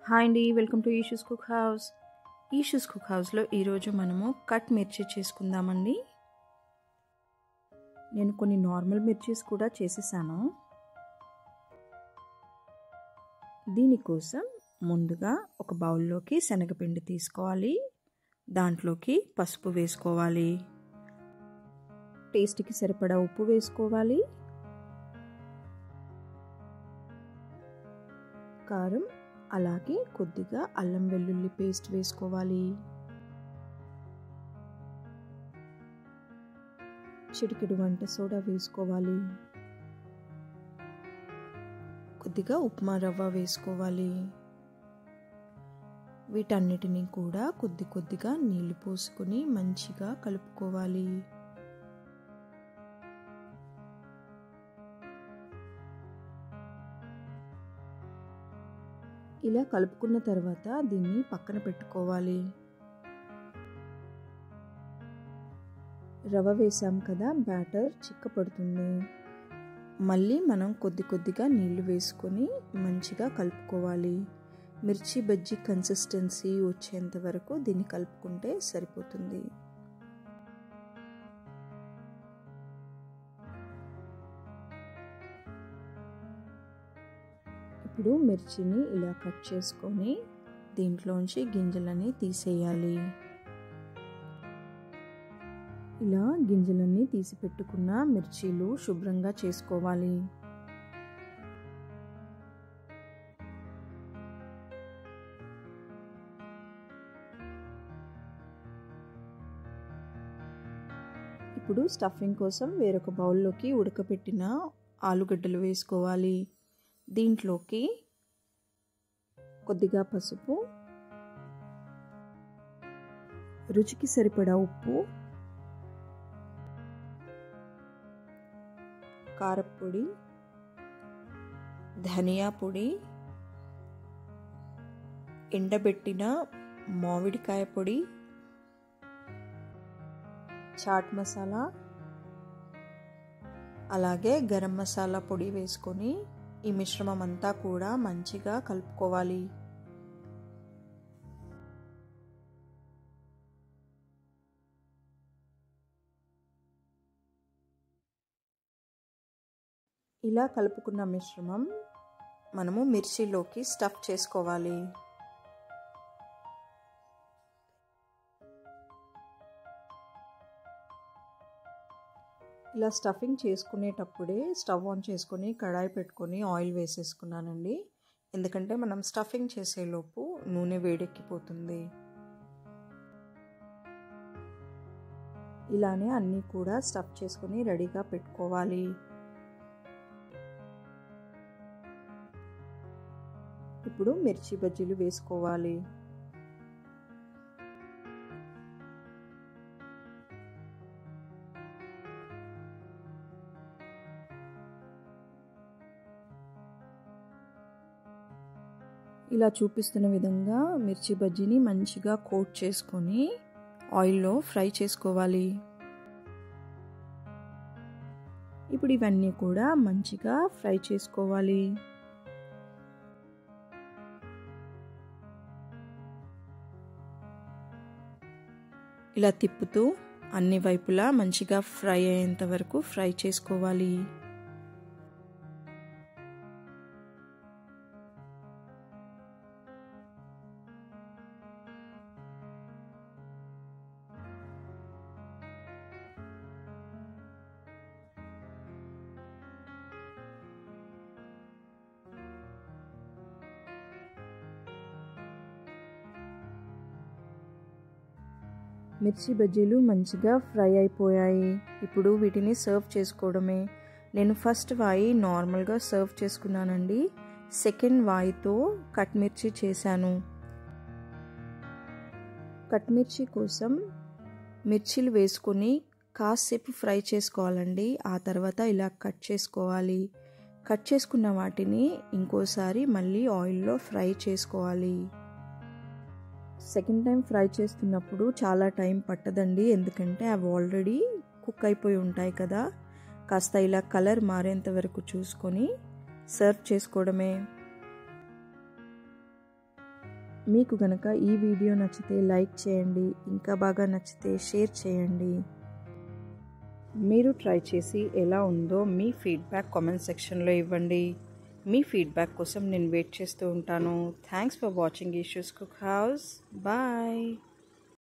Hi అండి, welcome to Eshu's cook house. Eshu's cook హౌస్లో ఈరోజు మనము కట్ మిర్చి చేసుకుందామండి. నేను కొన్ని నార్మల్ మిర్చీస్ కూడా చేసేసాను. దీనికోసం ముందుగా ఒక బౌల్లోకి శనగపిండి తీసుకోవాలి. దాంట్లోకి పసుపు వేసుకోవాలి. టేస్ట్కి సరిపడా ఉప్పు వేసుకోవాలి. కారం, అలాగే కొద్దిగా అల్లం వెల్లుల్లి పేస్ట్ వేసుకోవాలి. చిటికెడు వంట సోడా వేసుకోవాలి. కొద్దిగా ఉప్మా రవ్వ వేసుకోవాలి. వీటన్నిటిని కూడా కొద్ది కొద్దిగా నీళ్లు పోసుకొని మంచిగా కలుపుకోవాలి. ఇలా కలుపుకున్న తర్వాత దీన్ని పక్కన పెట్టుకోవాలి. రవ్వ వేసాం కదా, బ్యాటర్ చిక్కపడుతుంది. మళ్ళీ మనం కొద్ది కొద్దిగా నీళ్లు వేసుకొని మంచిగా కలుపుకోవాలి. మిర్చి బజ్జీ కన్సిస్టెన్సీ వచ్చేంత వరకు దీన్ని కలుపుకుంటే సరిపోతుంది. ఇప్పుడు మిర్చిని ఇలా కట్ చేసుకొని దీంట్లోంచి గింజలన్నీ తీసేయాలి. ఇలా గింజలన్నీ తీసి పెట్టుకున్న మిర్చీలు శుభ్రంగా చేసుకోవాలి. ఇప్పుడు స్టఫింగ్ కోసం వేరొక బౌల్లోకి ఉడకపెట్టిన ఆలుగడ్డలు వేసుకోవాలి. దీంట్లోకి కొద్దిగా పసుపు, రుచికి సరిపడా ఉప్పు, కారపొడి, ధనియా పొడి, ఎండబెట్టిన మామిడికాయ పొడి, చాట్ మసాలా, అలాగే గరం మసాలా పొడి వేసుకొని ఈ మిశ్రమం అంతా కూడా మంచిగా కలుపుకోవాలి. ఇలా కలుపుకున్న మిశ్రమం మనము మిర్చిలోకి స్టఫ్ చేసుకోవాలి. ఇలా స్టఫింగ్ చేసుకునేటప్పుడే స్టవ్ ఆన్ చేసుకొని కడాయి పెట్టుకొని ఆయిల్ వేసేసుకున్నానండి. ఎందుకంటే మనం స్టఫింగ్ చేసేలోపు నూనె వేడెక్కిపోతుంది. ఇలానే అన్నీ కూడా స్టఫ్ చేసుకొని రెడీగా పెట్టుకోవాలి. ఇప్పుడు మిర్చి బజ్జీలు వేసుకోవాలి. ఇలా చూపిస్తున్న విధంగా మిర్చి బజ్జీని మంచిగా కోట్ చేసుకొని ఆయిల్లో ఫ్రై చేసుకోవాలి. ఇప్పుడు ఇవన్నీ కూడా మంచిగా ఫ్రై చేసుకోవాలి. ఇలా తిప్పుతూ అన్ని వైపులా మంచిగా ఫ్రై అయ్యేంత వరకు ఫ్రై చేసుకోవాలి. మిర్చి బజ్జీలు మంచిగా ఫ్రై అయిపోయాయి. ఇప్పుడు వీటిని సర్వ్ చేసుకోవడమే. నేను ఫస్ట్ వాయి నార్మల్గా సర్వ్ చేసుకున్నానండి. సెకండ్ వాయితో కట్ మిర్చి చేశాను. కట్ మిర్చి కోసం మిర్చీలు వేసుకొని కాసేపు ఫ్రై చేసుకోవాలండి. ఆ తర్వాత ఇలా కట్ చేసుకోవాలి. కట్ చేసుకున్న వాటిని ఇంకోసారి మళ్ళీ ఆయిల్లో ఫ్రై చేసుకోవాలి. సెకండ్ టైం ఫ్రై చేస్తున్నప్పుడు చాలా టైం పట్టదండి, ఎందుకంటే అవి ఆల్రెడీ కుక్ అయిపోయి ఉంటాయి కదా. కాస్త ఇలా కలర్ మారేంత వరకు చూసుకొని సర్వ్ చేసుకోవడమే. మీకు గనక ఈ వీడియో నచ్చితే లైక్ చేయండి, ఇంకా బాగా నచ్చితే షేర్ చేయండి. మీరు ట్రై చేసి ఎలా ఉందో మీ ఫీడ్బ్యాక్ కామెంట్ సెక్షన్లో ఇవ్వండి. మీ ఫీడ్బ్యాక్ కోసం నేను వెయిట్ చేస్తూ ఉంటాను. థ్యాంక్స్ ఫర్ వాచింగ్ ఇష్యూస్ కుక్ హౌస్. బాయ్.